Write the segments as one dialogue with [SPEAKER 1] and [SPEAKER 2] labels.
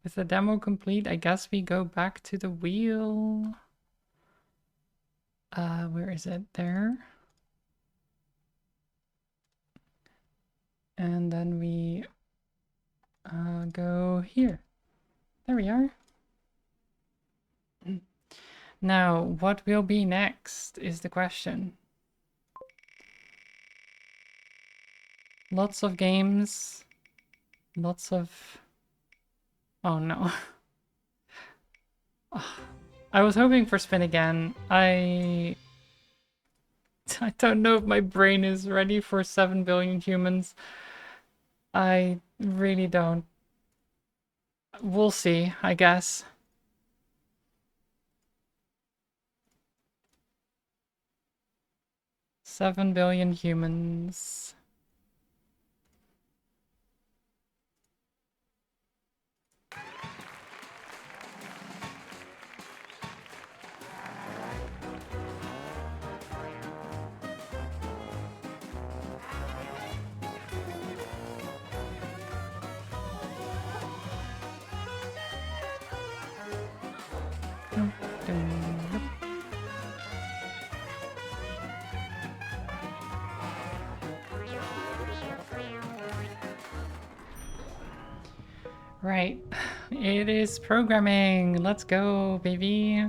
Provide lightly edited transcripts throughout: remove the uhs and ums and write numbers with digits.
[SPEAKER 1] With the demo complete, I guess we go back to the wheel. Where is it? There. And then we go here. There we are. Now, what will be next is the question. Lots of games. Lots of... Oh no. I was hoping for spin again. I don't know if my brain is ready for 7 billion humans. I really don't. We'll see, I guess. Seven billion humans. Right. It is programming. Let's go, baby.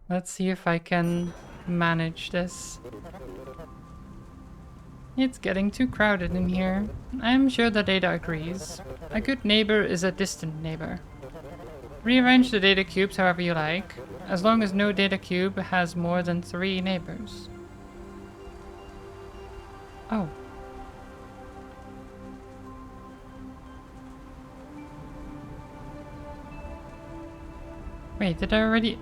[SPEAKER 1] Let's see if I can manage this. It's getting too crowded in here. I'm sure the data agrees. A good neighbor is a distant neighbor. Rearrange the data cubes however you like, as long as no data cube has more than 3 neighbors. Oh. Wait, did I already...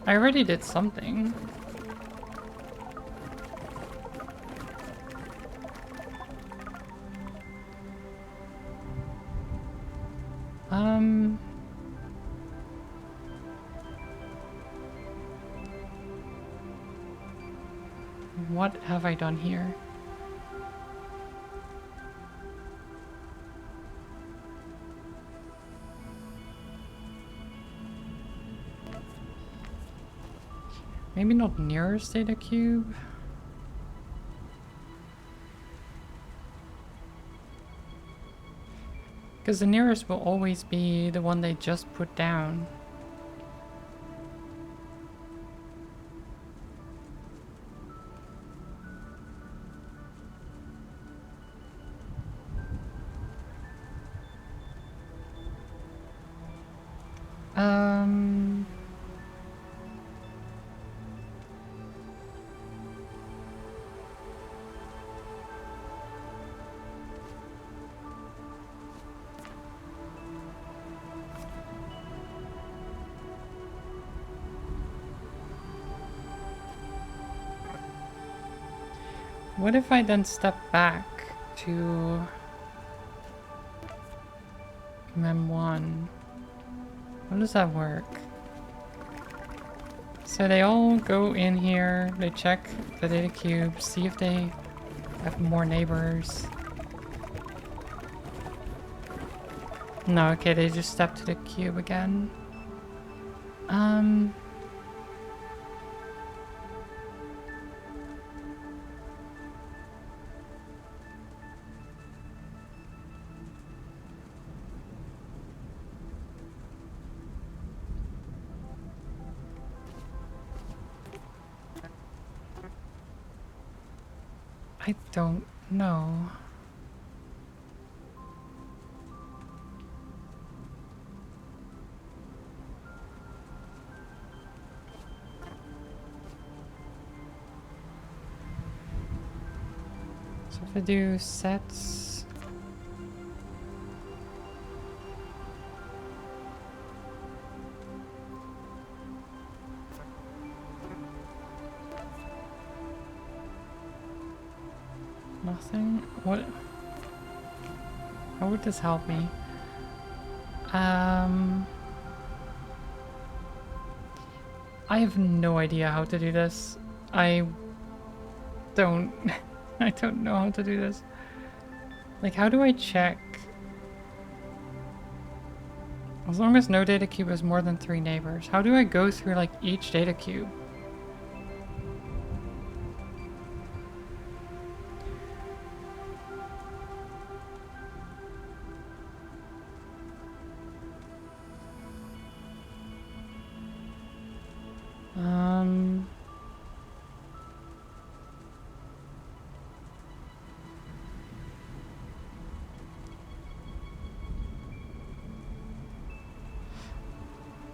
[SPEAKER 1] I already did something. What have I done here? Maybe not nearest data cube? Because the nearest will always be the one they just put down. What if I then step back to Mem1? How does that work? So they all go in here, they check the data cube, see if they have more neighbors. No, okay, they just step to the cube again. I don't know. So if I do sets... Nothing? What? How would this help me? Um, I have no idea how to do this. I don't... I don't know how to do this. Like, how do I check? As long as no data cube has more than 3 neighbors. How do I go through, like, each data cube?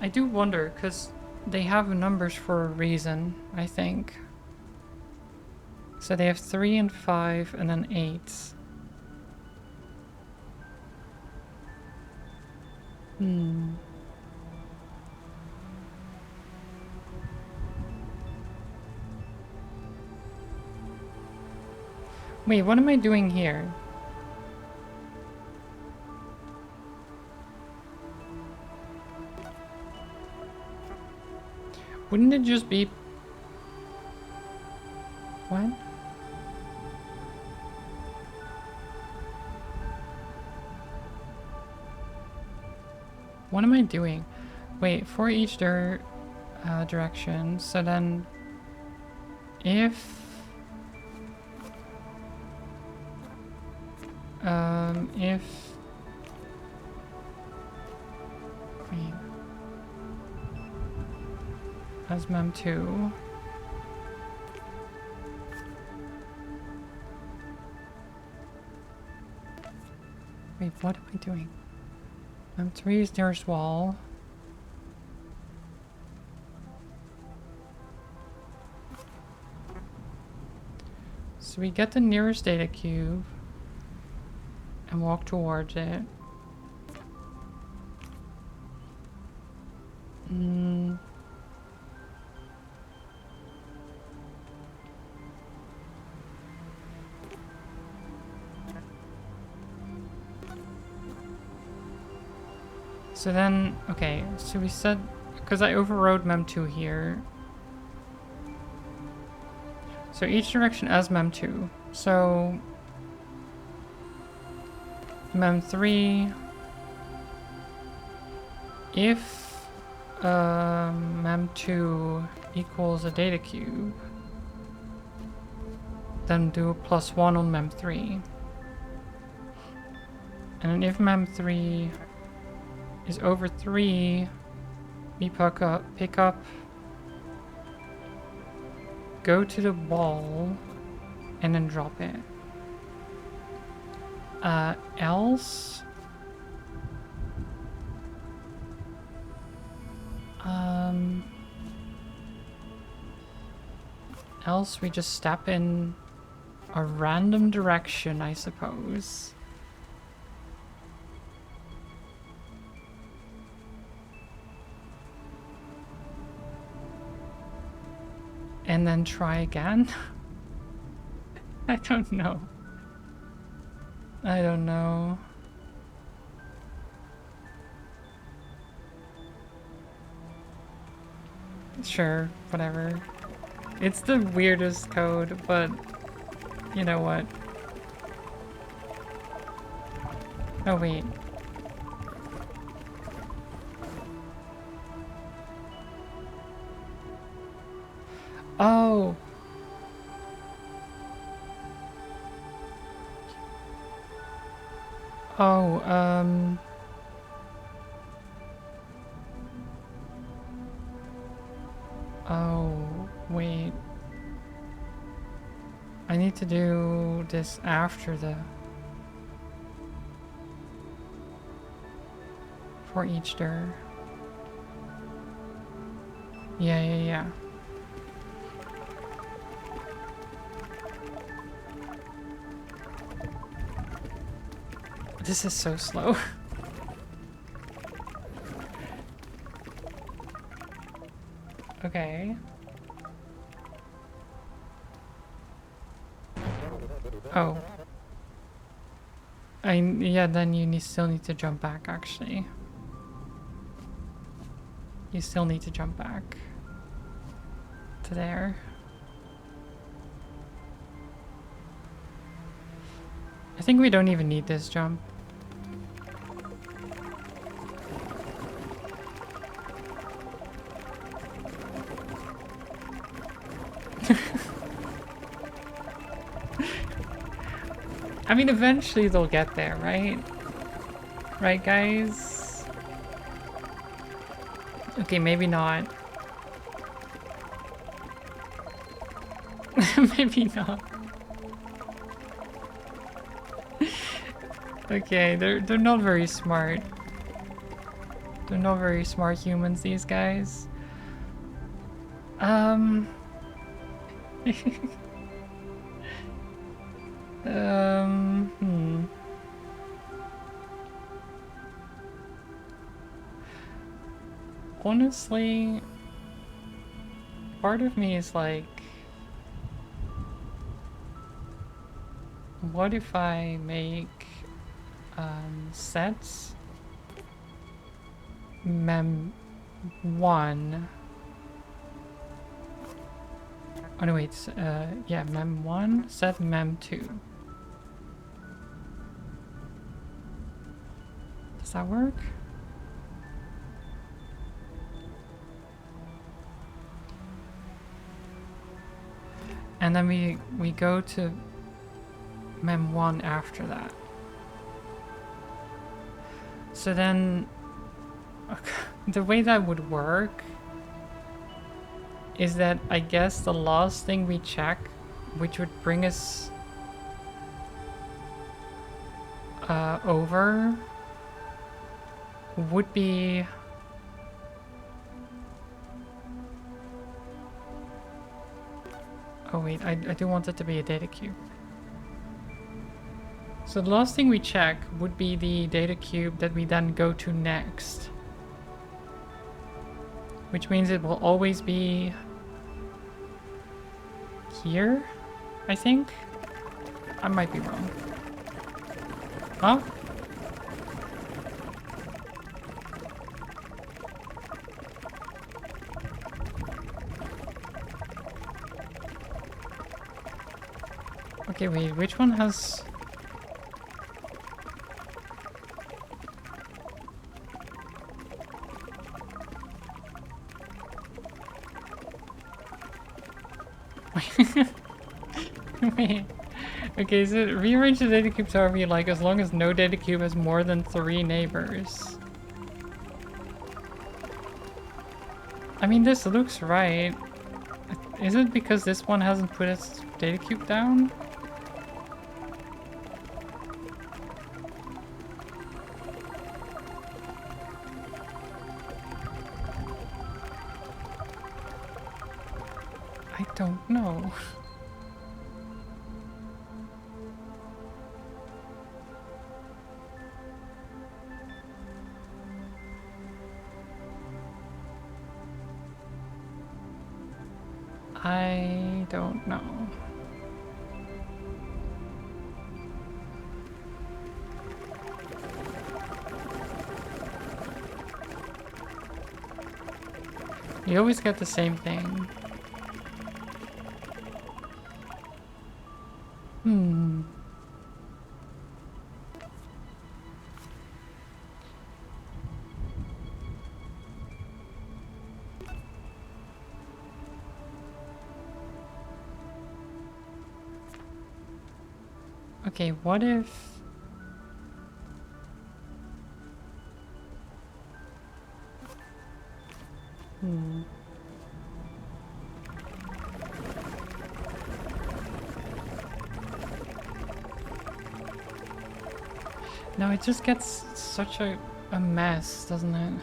[SPEAKER 1] I do wonder, because they have numbers for a reason, I think. So they have 3 and 5 and then 8. Hmm. Wait, what am I doing here? Wouldn't it just be... What? What am I doing? Wait, for each direction, so then... If... If... Wait... As mem2... Wait, what am I doing? Mem3 is nearest wall. So we get the nearest data cube and walk towards it. So then, okay, so we said, because I overrode mem2 here. So each direction as mem2. So mem3, if mem2 equals a data cube, then do +1 on mem3. And then if mem3 is over 3, we pick up, go to the wall, and then drop it. Else... else we just step in a random direction, I suppose. And then try again? I don't know. I don't know. Sure, whatever. It's the weirdest code, but you know what? Oh wait. Oh! Oh, oh, wait. I need to do this after the... For each dir. Yeah. This is so slow. Okay. Oh. Yeah, then you still need to jump back, actually. You still need to jump back to there. I think we don't even need this jump. I mean, eventually they'll get there, right? Right, guys? Okay, maybe not. Maybe not. Okay, they're not very smart. They're not very smart humans, these guys. Hmm. Honestly, part of me is like, what if I make sets mem 1. Oh no, wait, yeah, mem 1, set mem 2. Does that work? And then we go to mem 1 after that. So then the way that would work is that I guess the last thing we check, which would bring us over, would be oh wait, I do want it to be a data cube. So the last thing we check would be the data cube that we then go to next. Which means it will always be here, I think? I might be wrong. Huh? Okay, wait, which one has... Wait. Okay, so rearrange the data cubes however you like, as long as no data cube has more than 3 neighbors. I mean, this looks right. Is it because this one hasn't put its data cube down? I don't know. I don't know. You always get the same thing. Hmm. Okay, what if... Hmm. No, it just gets such a mess, doesn't it?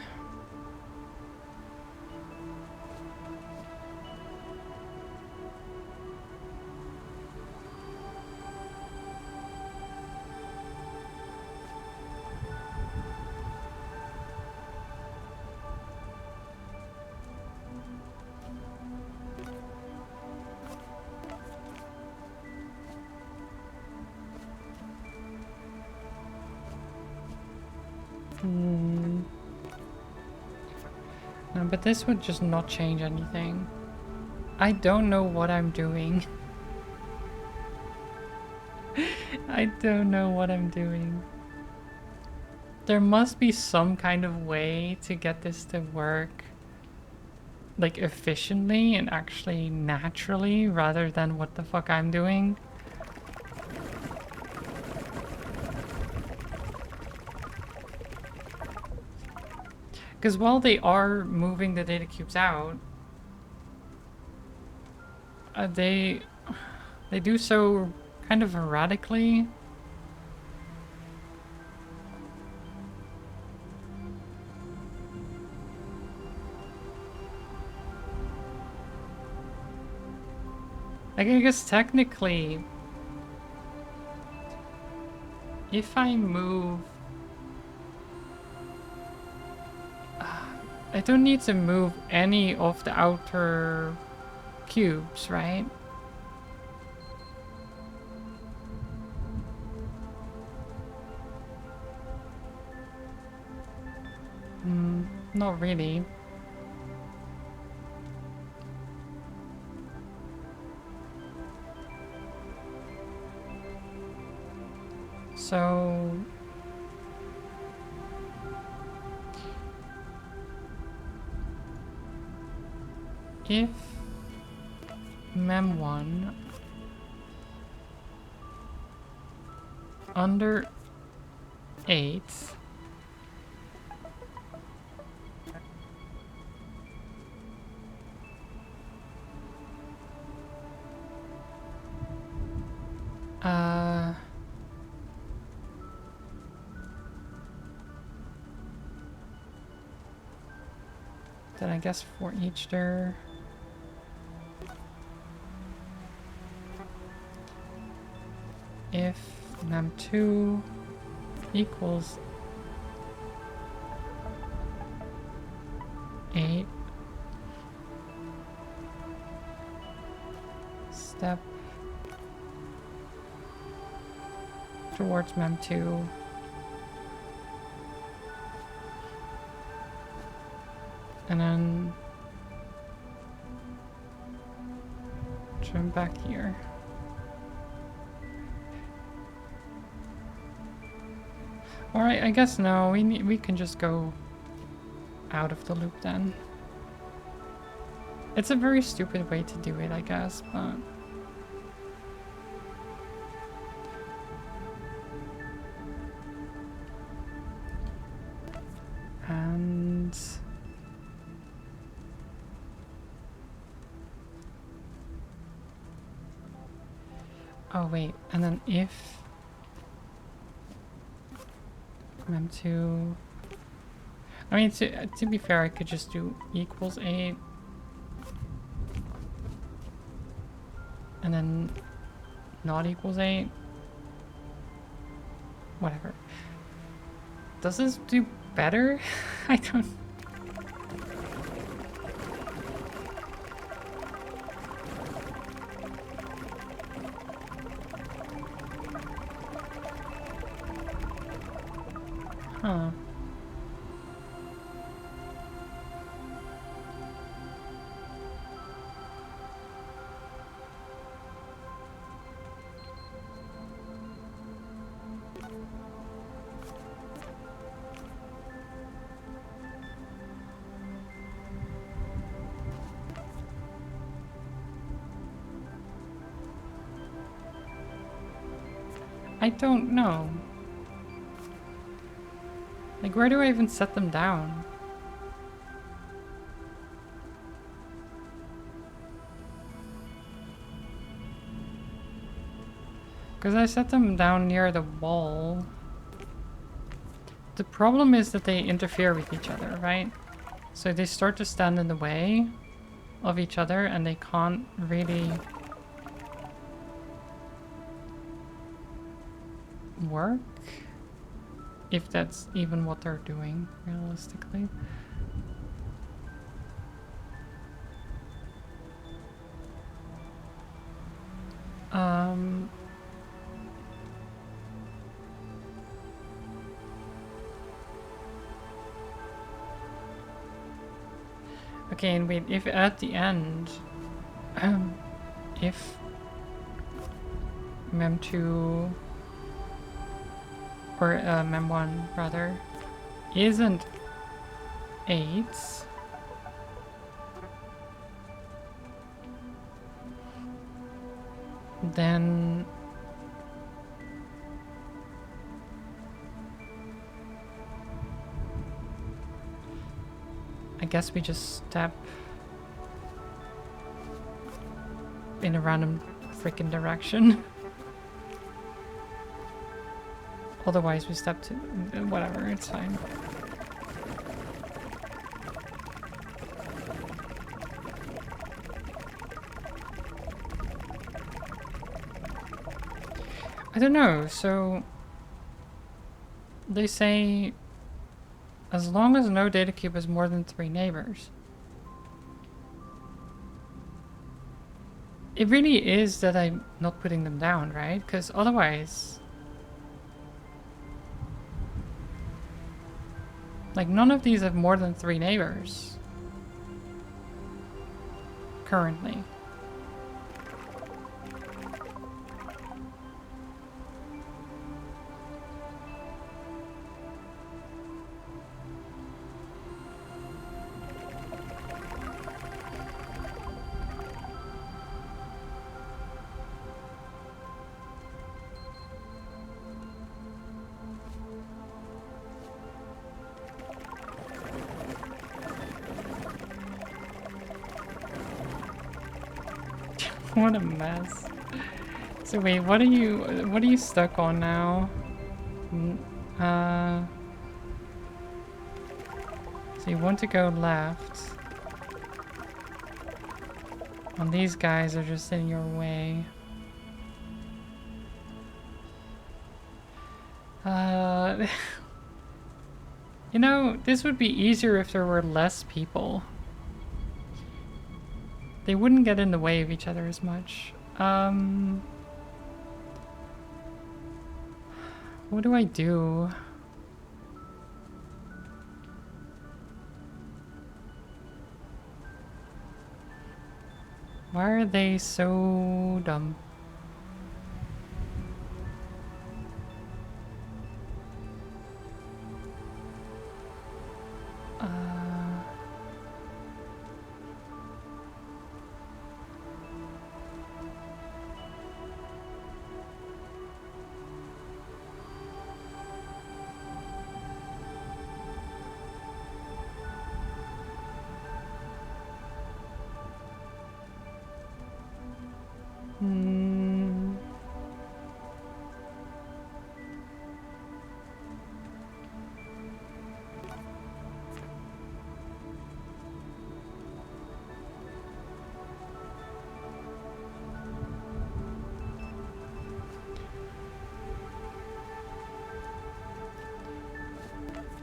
[SPEAKER 1] No, but this would just not change anything. I don't know what I'm doing. I don't know what I'm doing. There must be some kind of way to get this to work like efficiently and actually naturally rather than what the fuck I'm doing. Because while they are moving the data cubes out, they do so kind of erratically. Like, I guess technically, if I move... I don't need to move any of the outer cubes, right? Not really. So... if mem1 under 8 then I guess for each there if mem2 equals 8 step towards mem2 and then trim back here. Alright, I guess no, we can just go out of the loop then. It's a very stupid way to do it, I guess, but... and... oh wait, and then if mem2... I mean, to be fair, I could just do equals 8 and then not equals 8. Whatever. Does this do better? I don't... huh. I don't know. Like, where do I even set them down? Because I set them down near the wall. The problem is that they interfere with each other, right? So they start to stand in the way of each other and they can't really work. If that's even what they're doing, realistically. Okay, and wait, if at the end, if Mem2 or Mem1 rather isn't 8, then I guess we just step in a random freaking direction. Otherwise we step to whatever, it's fine. I don't know, so they say as long as no data cube has more than 3 neighbors. It really is that I'm not putting them down, right? Because otherwise, like, none of these have more than 3 neighbors currently. What a mess. So wait, what are you stuck on now? So you want to go left. And these guys are just in your way. You know, this would be easier if there were less people. They wouldn't get in the way of each other as much. What do I do? Why are they so dumb?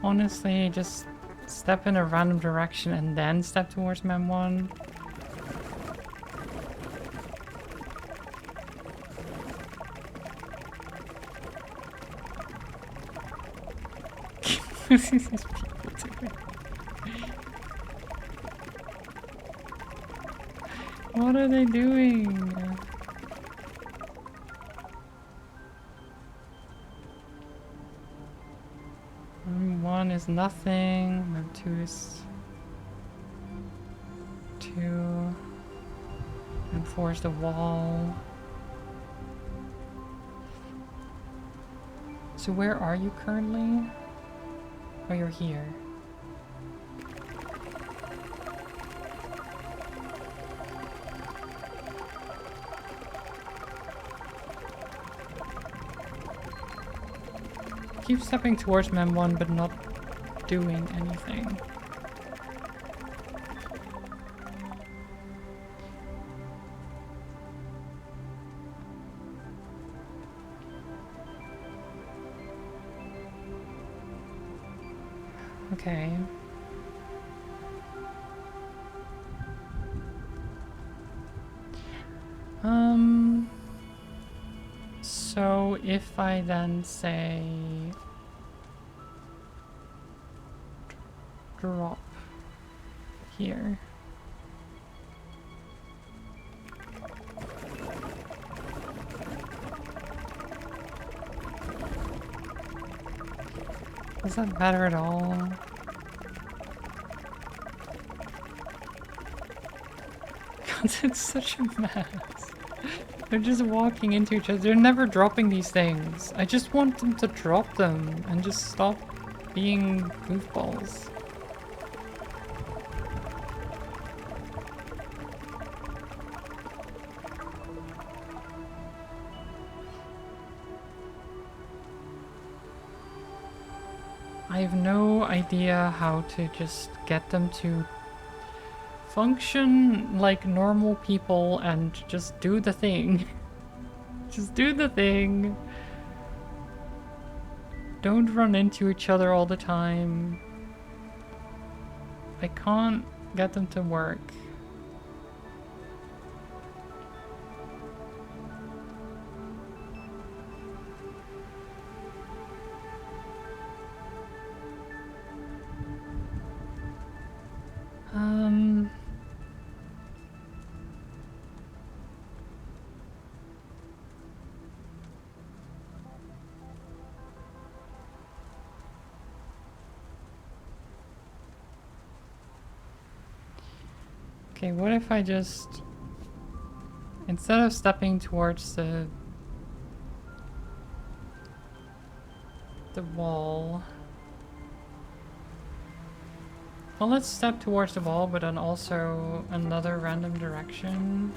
[SPEAKER 1] Honestly, just step in a random direction and then step towards Mem 1. These people doing? What are they doing? Mem 1 is nothing. Mem 2 is 2. Mem 4 is the wall. So where are you currently? Oh, you're here. Keep stepping towards Mem 1 but not doing anything. Okay. So if I then say drop here. Does that matter at all? God, it's such a mess. They're just walking into each other. They're never dropping these things. I just want them to drop them and just stop being goofballs. I have no idea how to just get them to function like normal people and just do the thing. Just do the thing. Don't run into each other all the time. I can't get them to work. Okay, what if I just, instead of stepping towards the wall, well, let's step towards the wall, but then also another random direction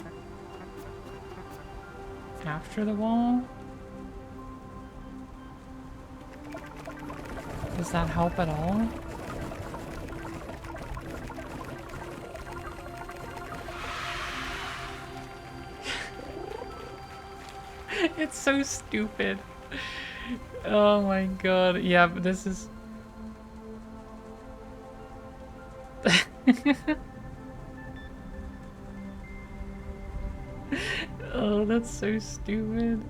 [SPEAKER 1] after the wall. Does that help at all? It's so stupid. Oh my god. Yeah, but this is... Oh, that's so stupid.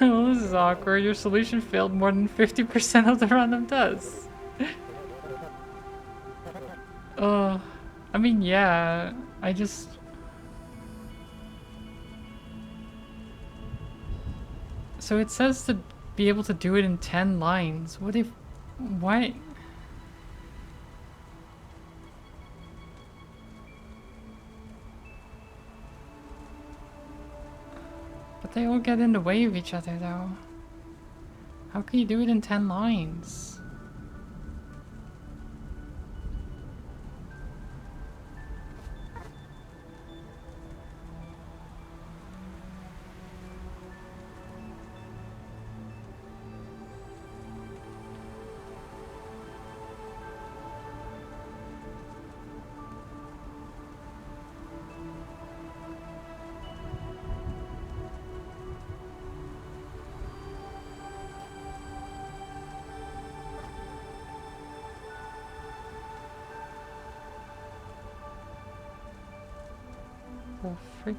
[SPEAKER 1] Oh, this is awkward. Your solution failed more than 50% of the random tests. Oh, I mean, yeah, I just... So it says to be able to do it in 10 lines. What if... Why... But they all get in the way of each other, though. How can you do it in 10 lines? Oh, frick.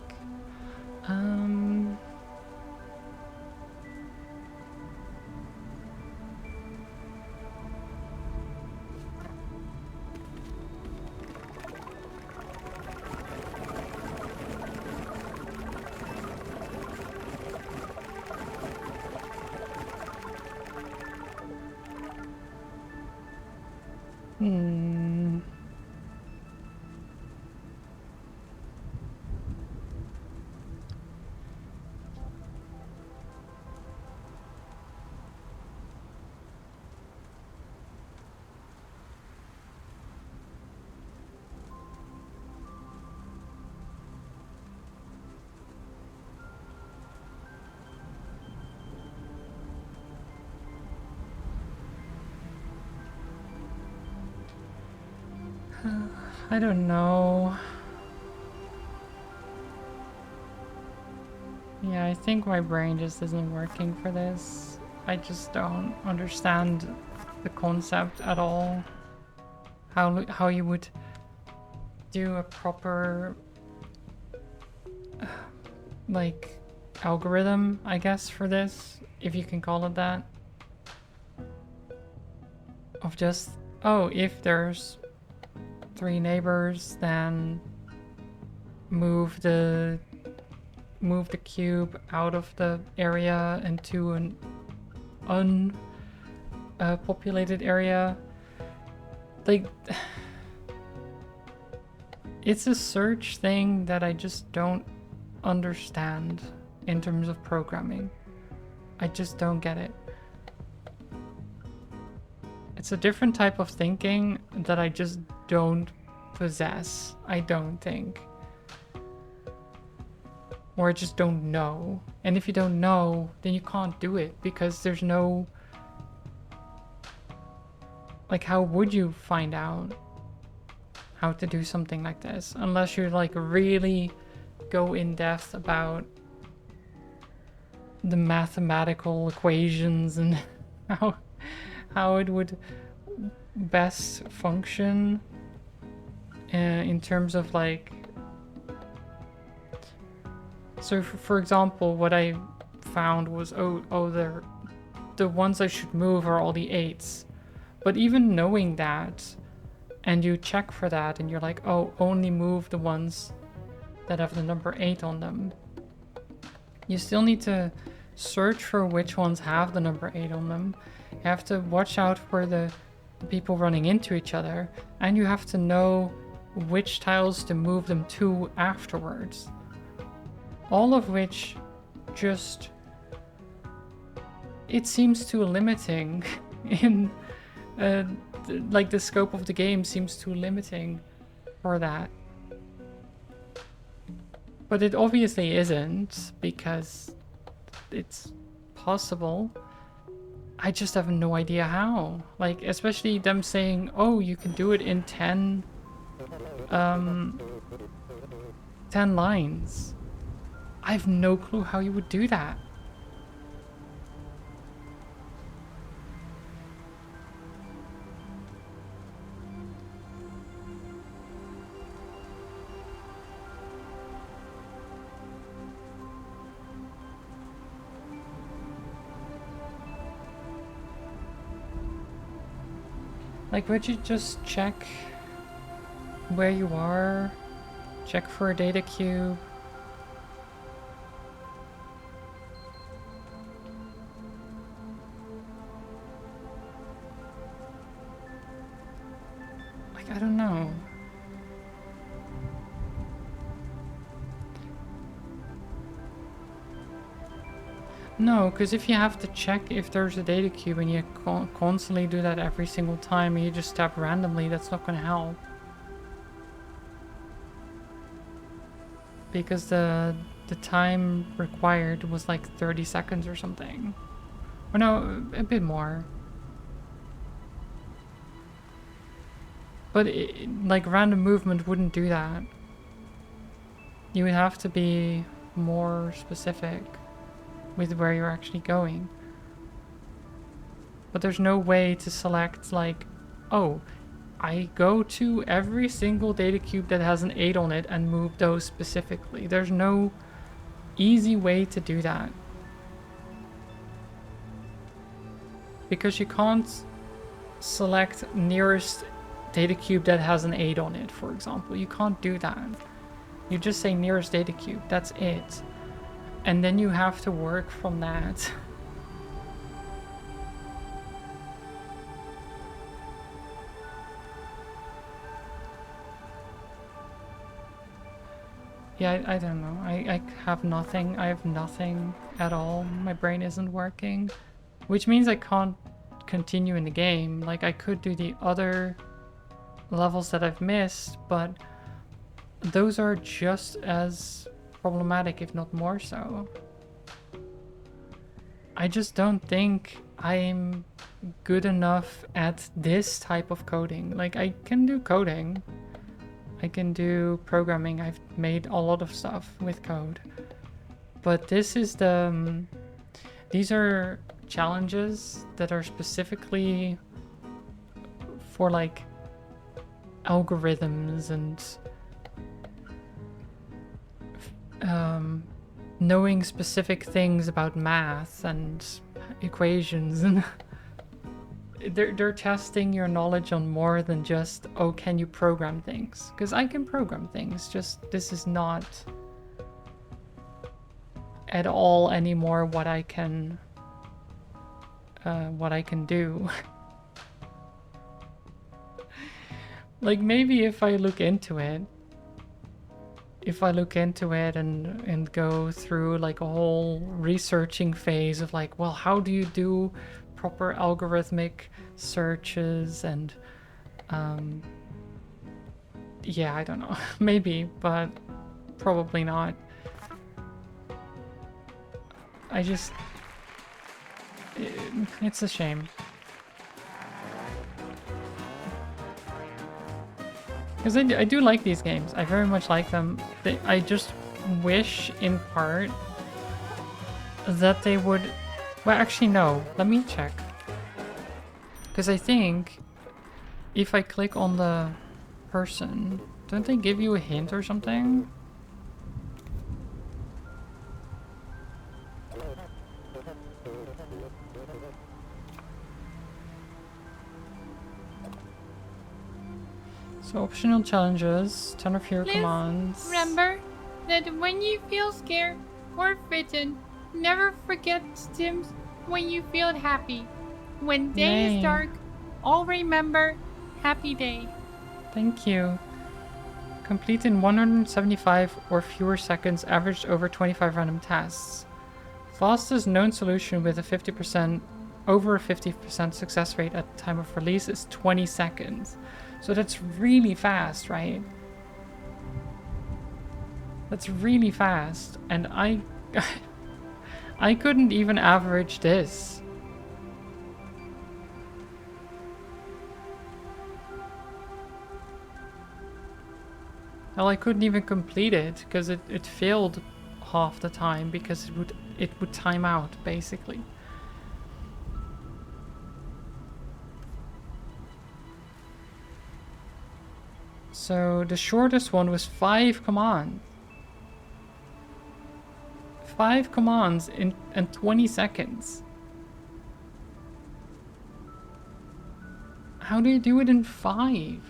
[SPEAKER 1] I don't know. Yeah, I think my brain just isn't working for this. I just don't understand the concept at all. How you would do a proper like algorithm, I guess, for this, if you can call it that. Of just, oh, if there's 3 neighbors, then move the cube out of the area into unpopulated area. Like, it's a search thing that I just don't understand in terms of programming. I just don't get it. It's a different type of thinking that I just don't possess, I don't think. Or I just don't know. And if you don't know, then you can't do it because there's no... Like, how would you find out how to do something like this? Unless you like really go in depth about the mathematical equations and how it would best function in terms of like... So for example, what I found was, the ones I should move are all the 8s. But even knowing that, and you check for that, and you're like, oh, only move the ones that have the number 8 on them. You still need to search for which ones have the number 8 on them. You have to watch out for the people running into each other, and you have to know which tiles to move them to afterwards. All of which just... It seems too limiting in... like the scope of the game seems too limiting for that. But it obviously isn't, because it's possible. I just have no idea how. Like, especially them saying, oh, you can do it in 10 lines. I have no clue how you would do that. Like, would you just check where you are? Check for a data cube? Like, I don't know. No, because if you have to check if there's a data cube and you constantly do that every single time and you just tap randomly, that's not going to help. Because the time required was like 30 seconds or something. Or no, a bit more. But like random movement wouldn't do that. You would have to be more specific with where you're actually going. But there's no way to select like, oh, I go to every single data cube that has an 8 on it and move those specifically. There's no easy way to do that. Because you can't select nearest data cube that has an 8 on it, for example. You can't do that. You just say nearest data cube, that's it. And then you have to work from that. Yeah, I don't know. I have nothing. I have nothing at all. My brain isn't working. Which means I can't continue in the game. Like, I could do the other levels that I've missed, but those are just as problematic, if not more so. I just don't think I'm good enough at this type of coding. Like, I can do coding. I can do programming. I've made a lot of stuff with code. But this is the... these are challenges that are specifically for, like, algorithms and knowing specific things about math and equations, and they're testing your knowledge on more than just, oh, can you program things? Because I can program things, just this is not at all anymore what I can what I can do. Like, maybe if I look into it, and go through like a whole researching phase of like, well, how do you do proper algorithmic searches and yeah, I don't know. Maybe, but probably not. I just it's a shame. Because I do like these games. I very much like them. I just wish, in part, that they would... Well, actually, no. Let me check. Because I think if I click on the person, don't they give you a hint or something? So optional challenges, 10 or fewer commands.
[SPEAKER 2] Remember that when you feel scared or frightened, never forget Sims when you feel happy. When day is dark, all remember happy day.
[SPEAKER 1] Thank you. Complete in 175 or fewer seconds, averaged over 25 random tasks. Fastest known solution with a 50% over a 50% success rate at the time of release is 20 seconds. So that's really fast, right? That's really fast. And I couldn't even average this. Well, I couldn't even complete it because it failed half the time because it would time out, basically. So the shortest one was 5 commands. 5 commands in 20 seconds. How do you do it in 5?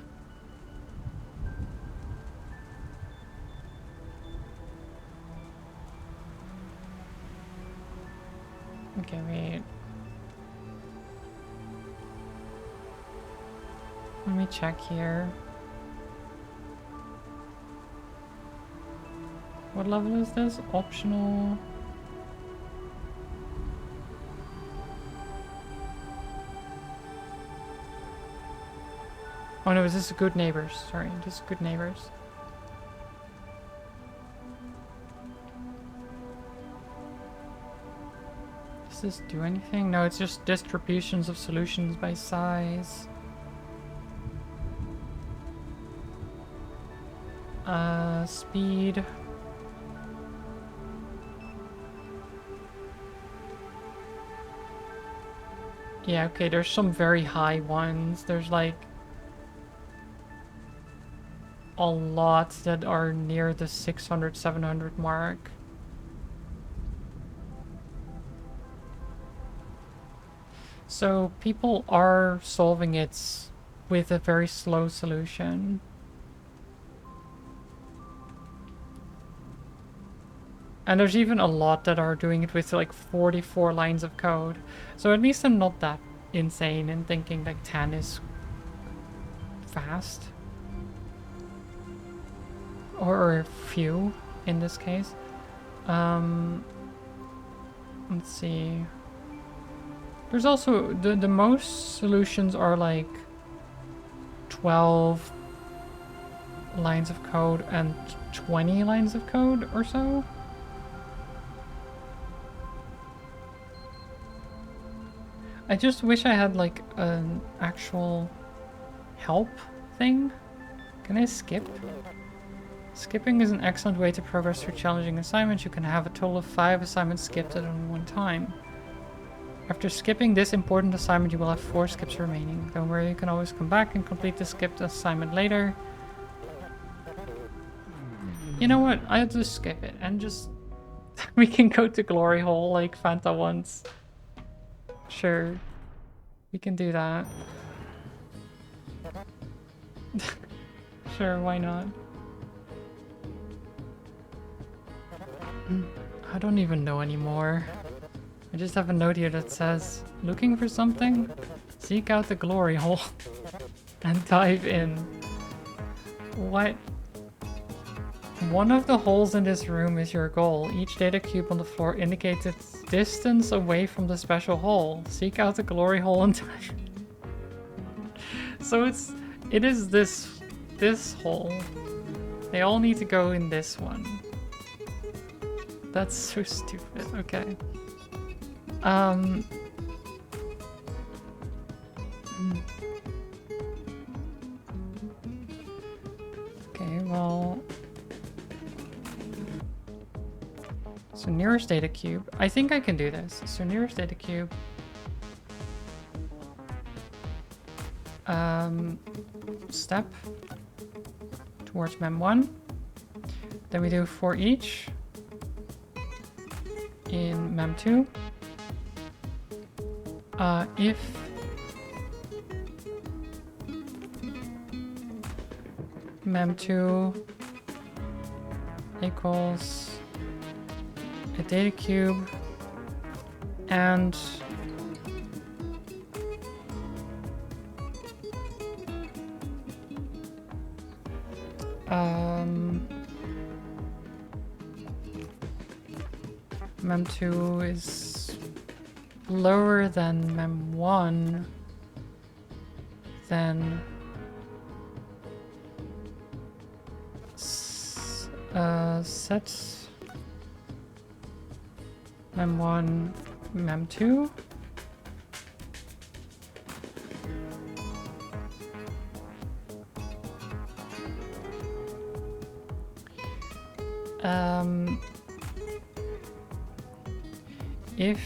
[SPEAKER 1] Okay, wait. Let me check here. What level is this? Optional. Oh no, is this Good Neighbors? Sorry, this is Good Neighbors. Does this do anything? No, it's just distributions of solutions by size. Speed. Yeah, okay, there's some very high ones. There's like a lot that are near the 600, 700 mark. So people are solving it with a very slow solution. And there's even a lot that are doing it with like 44 lines of code. So at least I'm not that insane in thinking like 10 is fast. Or few in this case. Let's see. There's also the most solutions are like 12 lines of code and 20 lines of code or so. I just wish I had like an actual help thing. Can I skip? Skipping is an excellent way to progress through challenging assignments. You can have a total of 5 assignments skipped at one time. After skipping this important assignment, you will have 4 skips remaining. Don't worry, you can always come back and complete the skipped assignment later. You know what? I'll just skip it and just... we can go to Glory Hole like Fanta once. Sure. We can do that. Sure, why not? I don't even know anymore. I just have a note here that says, looking for something? Seek out the glory hole and dive in. What? One of the holes in this room is your goal. Each data cube on the floor indicates its distance away from the special hole. Seek out the glory hole and dive. So it is this hole. They all need to go in this one. That's so stupid. Okay. Okay, well. So nearest data cube. I think I can do this. So nearest data cube. Step towards mem1. Then we do for each in mem2. If mem2 equals a data cube and mem2 is lower than mem1, then set mem1 mem2 if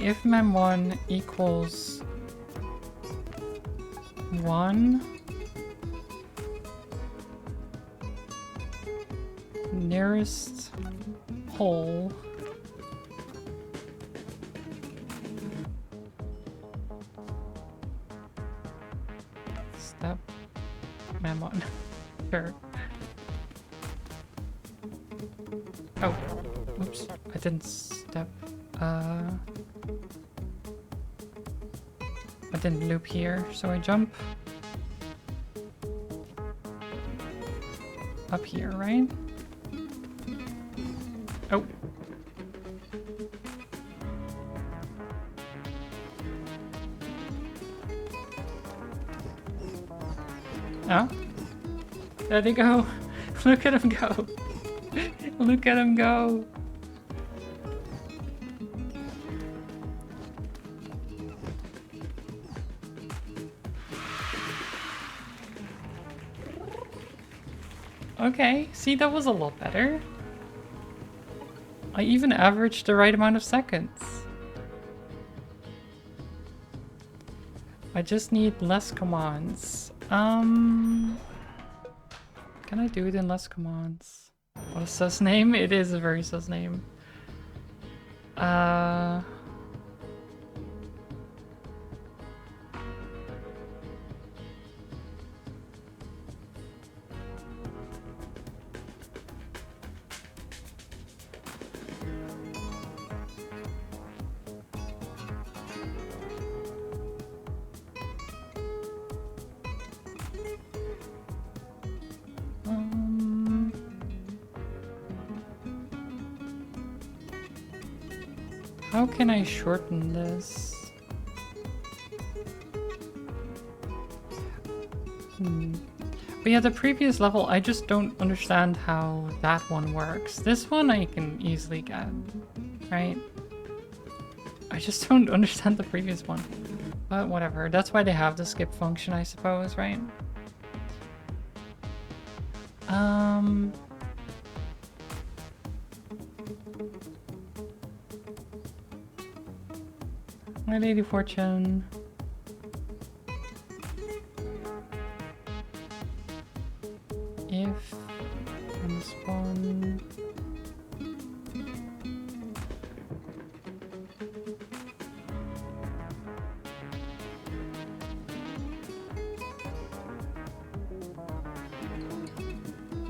[SPEAKER 1] if mem1 equals 1, nearest hole step mem1. Sure. Oh, oops, I didn't step. I didn't loop here, so I jump up here, right? Oh. Oh. There they go. Look at him go. Look at him go. Okay, see, that was a lot better. I even averaged the right amount of seconds. I just need less commands. Can I do it in less commands? What a sus name? It is a very sus name. How can I shorten this? But yeah, the previous level, I just don't understand how that one works. This one I can easily get, right? I just don't understand the previous one. But whatever, that's why they have the skip function, I suppose, right? My Lady Fortune. If on this one.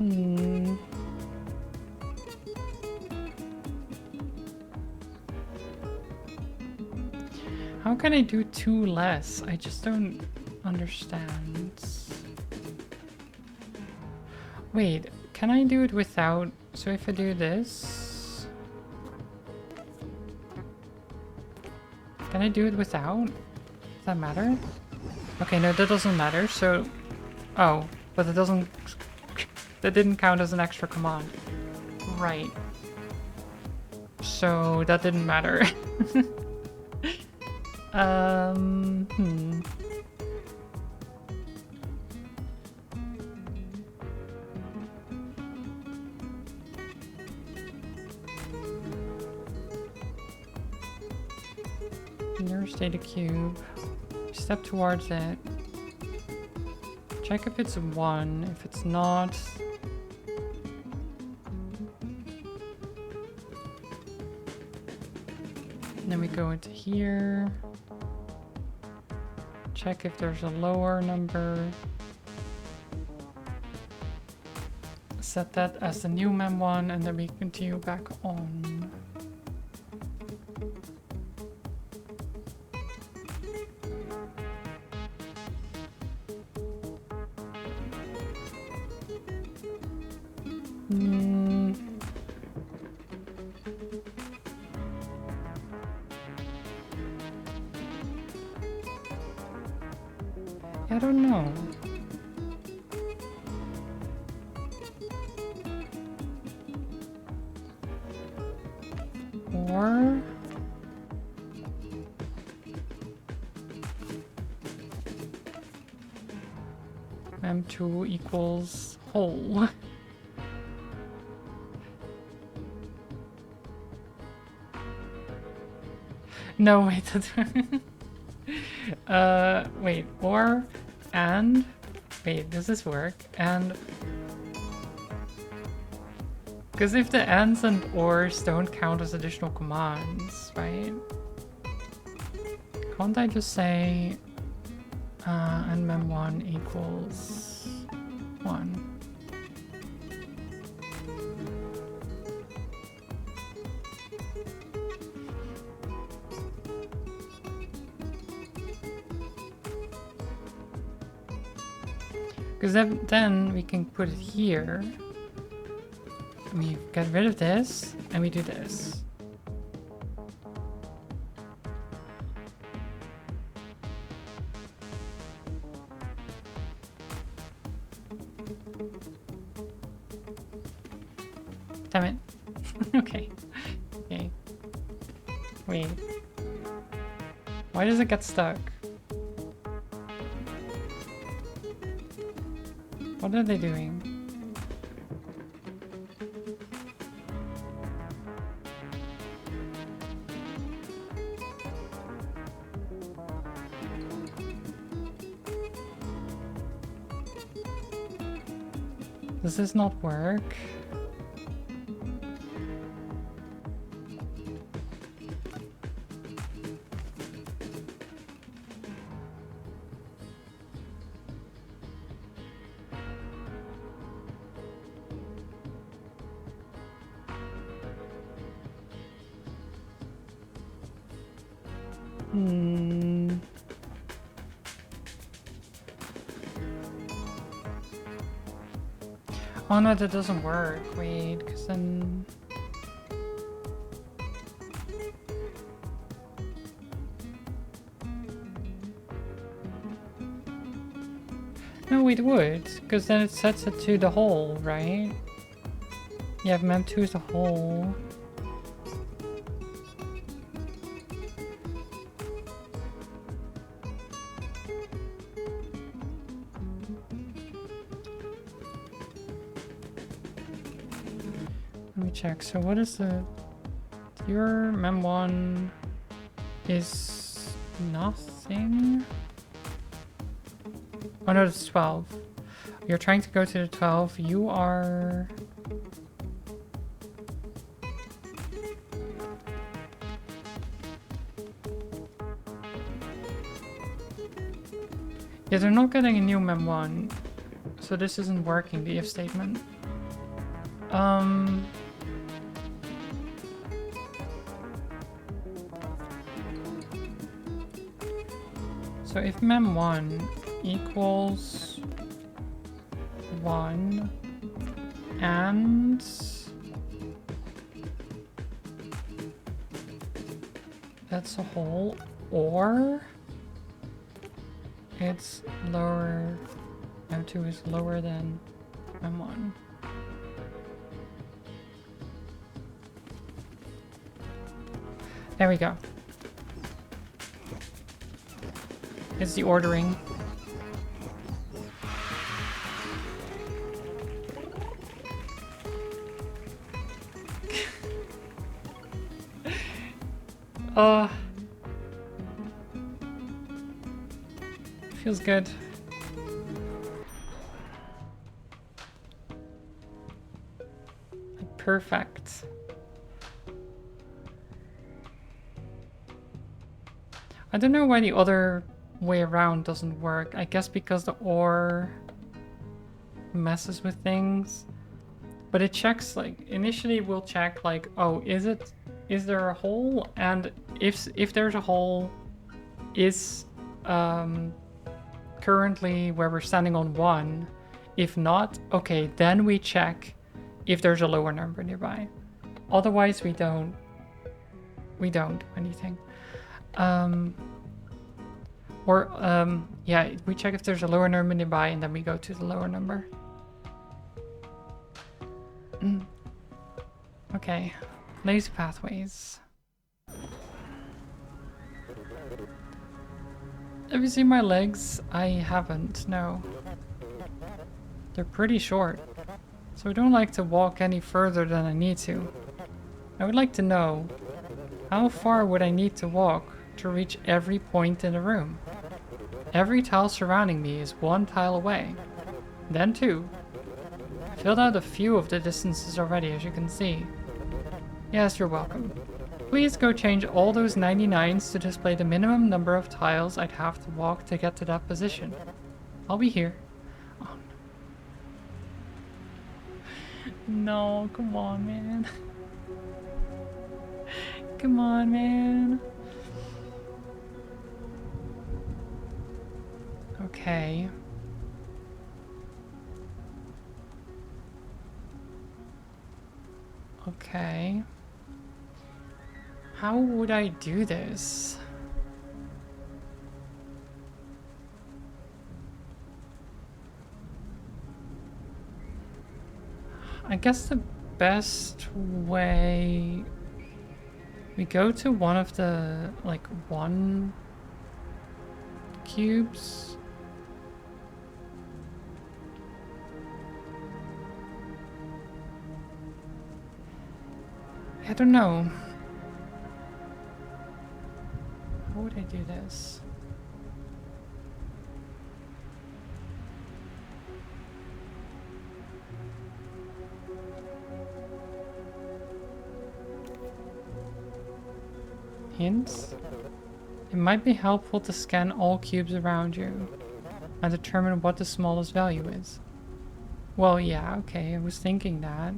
[SPEAKER 1] Hmm. How can I do 2 less? I just don't understand. Wait, can I do it without? So if I do this... Can I do it without? Does that matter? Okay, no, that doesn't matter, so... Oh, but it doesn't... That didn't count as an extra command. Right. So that didn't matter. Hmm. Nearest data cube. Step towards it. Check if it's 1. If it's not... Then we go into here. Check if there's a lower number. Set that as the new mem1 and then we continue back on. I don't know. Or... M2 equals whole. No, wait. Wait, or, and, wait, does this work? And, because if the ands and ors don't count as additional commands, right? Can't I just say, and mem1 equals 1? Because then we can put it here. We get rid of this, and we do this. Damn it. Okay. Okay. Wait. Why does it get stuck? What are they doing? Does this not work? Oh no, that doesn't work. Wait, because then... No, it would, because then it sets it to the whole, right? Yeah, mem2 is the whole. Let me check. So what is the... Your mem1 is nothing? Oh no, it's 12. You're trying to go to the 12. You are... Yeah, they're not getting a new mem1. So this isn't working, the if statement. Um... So if mem1 equals 1 and that's a whole, or it's lower, mem2 is lower than mem1. There we go. It's the ordering. Feels good. Perfect. I don't know why the other way around doesn't work. I guess because the ore messes with things. But it checks, like, initially we'll check, like, oh, is there a hole? And if there's a hole, is currently where we're standing on 1. If not, okay, then we check if there's a lower number nearby. Otherwise, we don't do anything. Yeah, we check if there's a lower number nearby, and then we go to the lower number. Okay, lazy pathways. Have you seen my legs? I haven't, no. They're pretty short, so I don't like to walk any further than I need to. I would like to know, how far would I need to walk to reach every point in the room? Every tile surrounding me is 1 tile away. Then 2. I filled out a few of the distances already, as you can see. Yes, you're welcome. Please go change all those 99s to display the minimum number of tiles I'd have to walk to get to that position. I'll be here. Oh, no. No, come on, man. Come on, man. Okay. Okay. How would I do this? I guess the best way... We go to one of the, like, 1 cubes. I don't know. How would I do this? Hints? It might be helpful to scan all cubes around you and determine what the smallest value is. Well, yeah, okay, I was thinking that.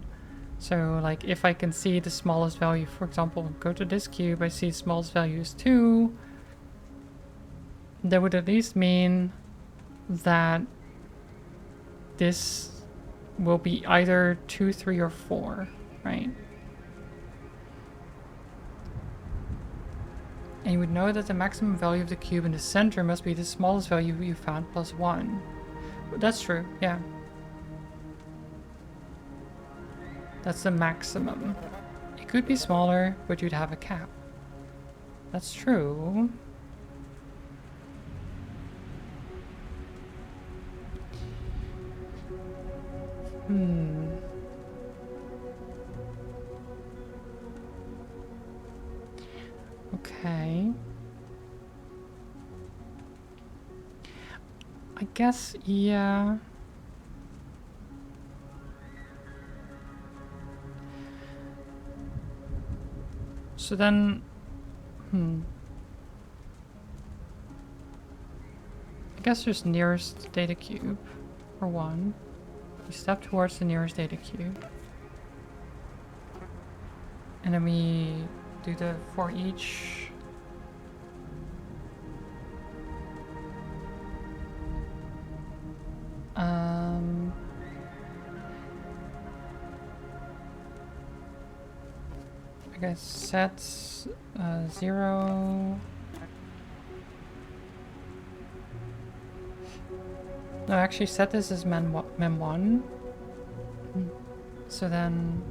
[SPEAKER 1] So, like, if I can see the smallest value, for example, go to this cube, I see smallest value is 2. That would at least mean that this will be either 2, 3, or 4, right? And you would know that the maximum value of the cube in the center must be the smallest value you found plus 1. That's true, yeah. That's the maximum. It could be smaller, but you'd have a cap. That's true. Okay. I guess, yeah. So then, I guess there's nearest data cube, for 1. You step towards the nearest data cube. And then we do the for each. I guess set 0. No, actually set this as mem1. So then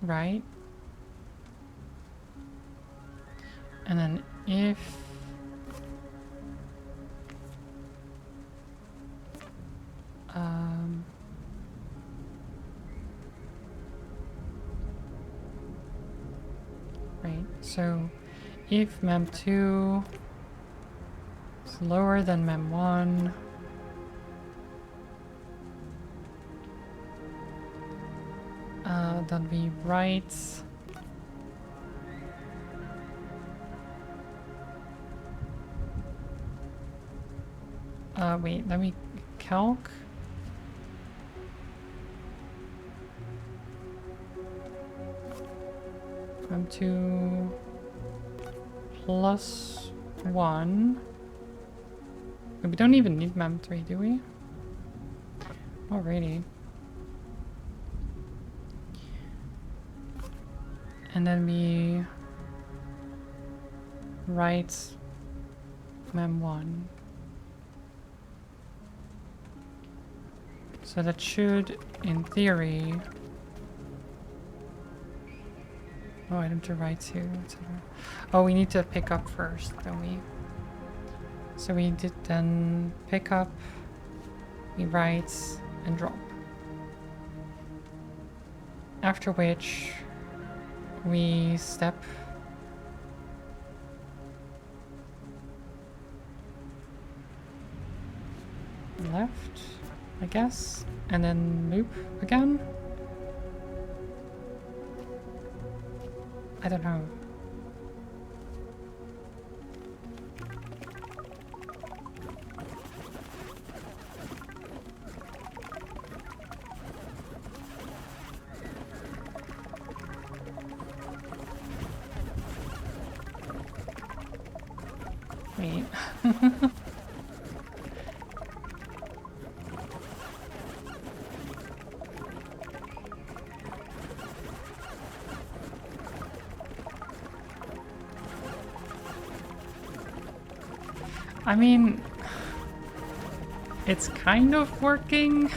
[SPEAKER 1] right. And then if right, so if mem2 is lower than mem1, then we write wait, let me calc. Mem2 plus 1. We don't even need mem3, do we? Alrighty. And then we write mem1. So that should, in theory... Oh, item to write to, etc. Oh, we need to pick up first, don't we? So we did then pick up, we write, and drop. After which, we step left, I guess, and then loop again. I don't know. Wait. I mean, it's kind of working,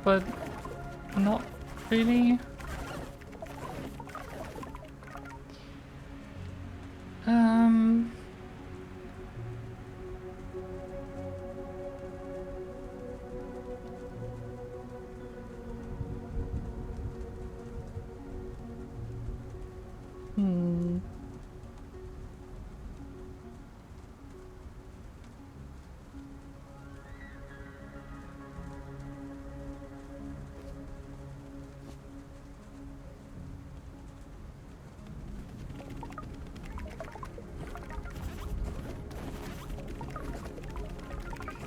[SPEAKER 1] but not really.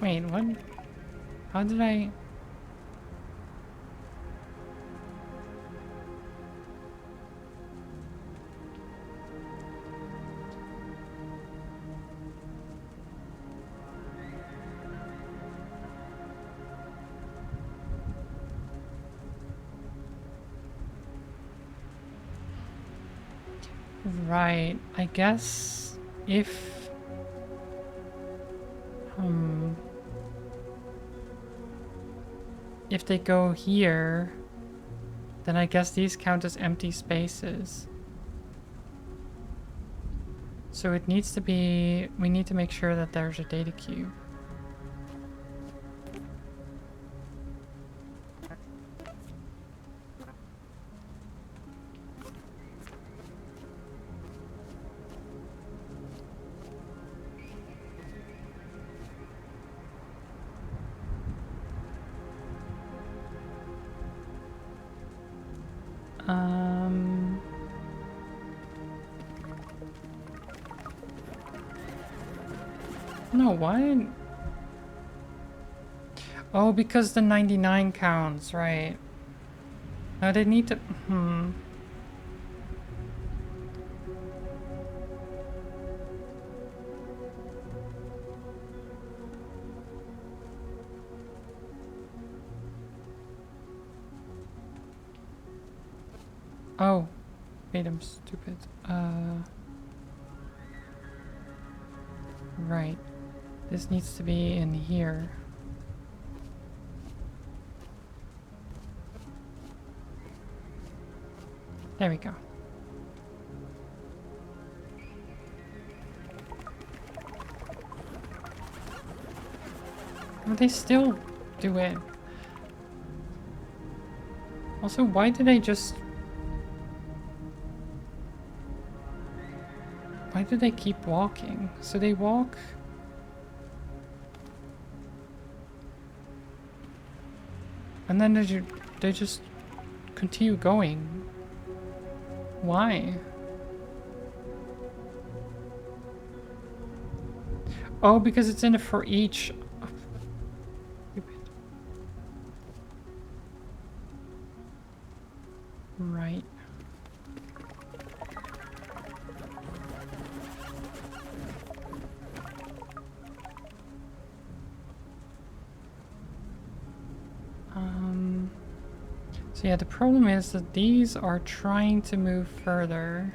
[SPEAKER 1] Wait, what? How did I... Right, I guess if... If they go here, then I guess these count as empty spaces. So it needs to be... We need to make sure that there's a data queue. No, what? Oh, because the 99 counts, right. No, they need to... Oh. Wait, I'm stupid. Right. This needs to be in here. There we go. But they still do it. Also, why did I just... Why do they keep walking? So they walk... And then they just continue going. Why? Oh, because it's in it for each... Right. So yeah, the problem is that these are trying to move further.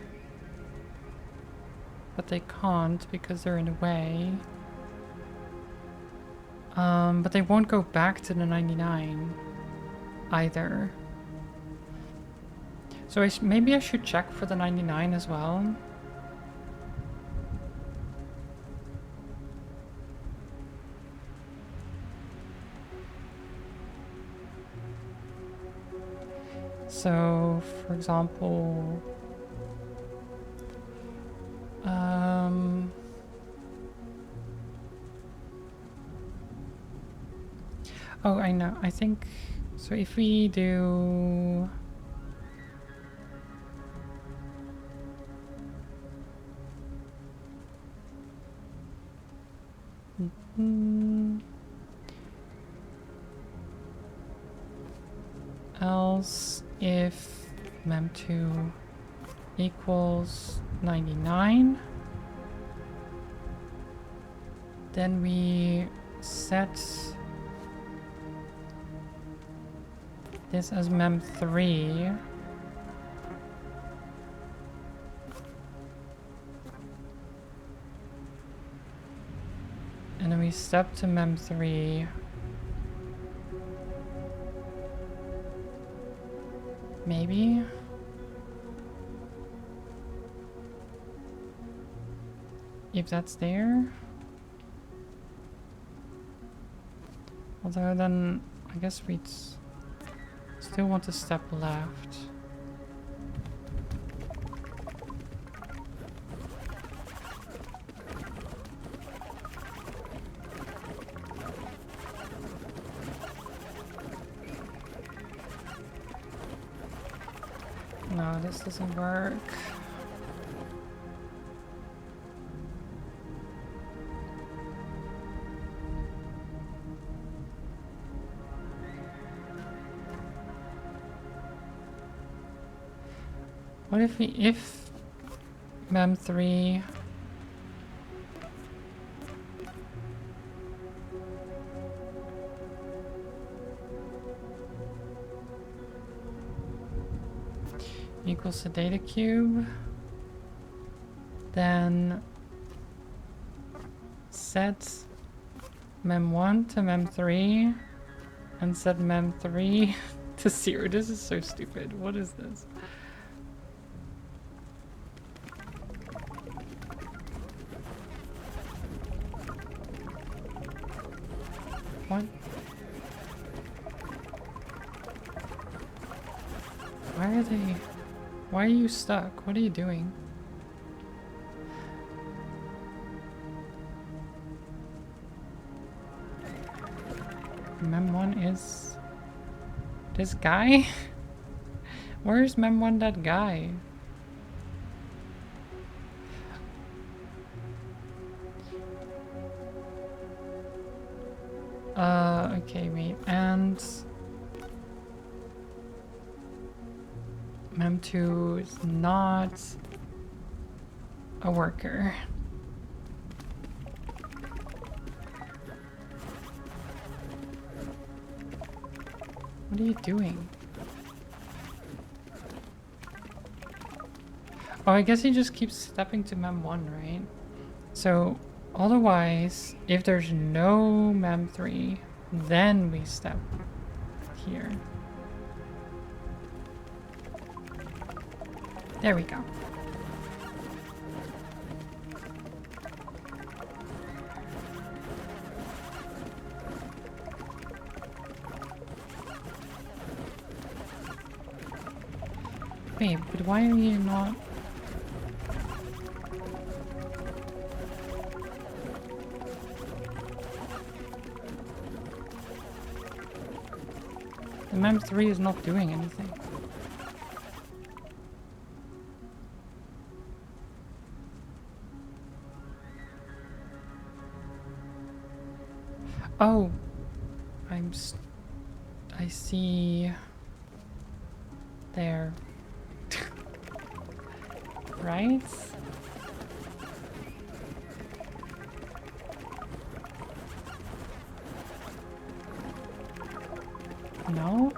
[SPEAKER 1] But they can't because they're in the way. But they won't go back to the 99 either. So maybe I should check for the 99 as well. So, for example... Oh, I know. I think... So if we do... Else if mem2 equals 99, then we set this as mem3. And then we step to mem3. Maybe? If that's there? Although then, I guess we'd still want to step left. No, this doesn't work. What if mem3 equals the data cube, then set mem1 to mem3 and set mem3 to 0. This is so stupid. What is this? What? Why are they... Why are you stuck? What are you doing? Mem1 is... this guy? Where's Mem1 that guy? Okay, wait, and Mem2 is not a worker. What are you doing? Oh, I guess he just keeps stepping to Mem1, right? So, otherwise, if there's no Mem3, then we step here. There we go. Wait, but why are you not... The Mem3 is not doing anything. Oh, I see there. Right? No?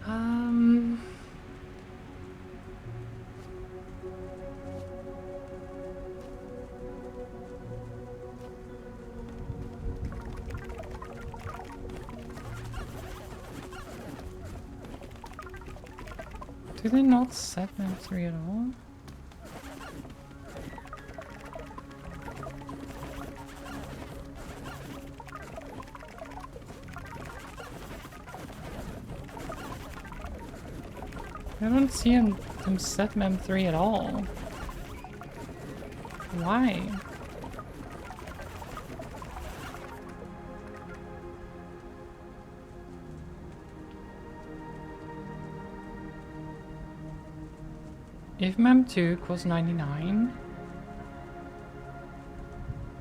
[SPEAKER 1] Um... Do they not set Mem3 at all? I don't see them set Mem3 at all. Why? If Mem2 equals 99,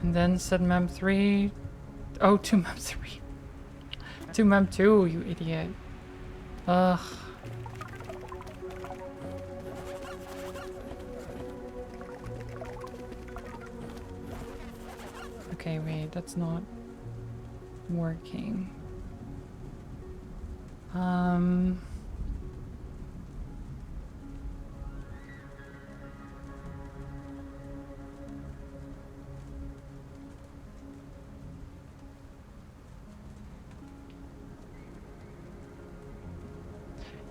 [SPEAKER 1] and then set Mem3... Oh, to Mem3. To Mem2, you idiot. Ugh. Okay, wait, that's not working.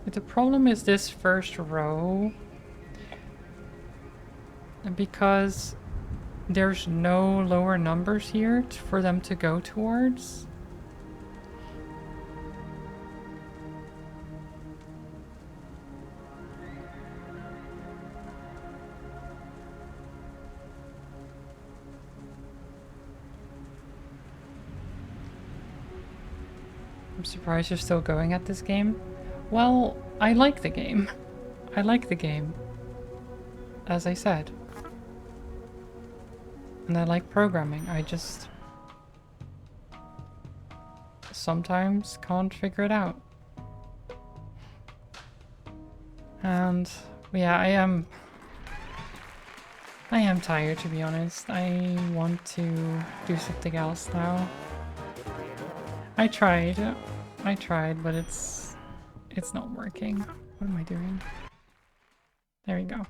[SPEAKER 1] The problem is this first row, because there's no lower numbers here for them to go towards. I'm surprised you're still going at this game. Well, I like the game. I like the game, as I said. And I like programming. I just sometimes can't figure it out. And yeah, I am tired, to be honest. I want to do something else now. I tried, but it's not working. What am I doing? There we go.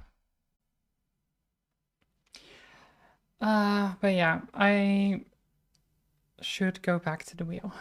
[SPEAKER 1] But yeah, I should go back to the wheel.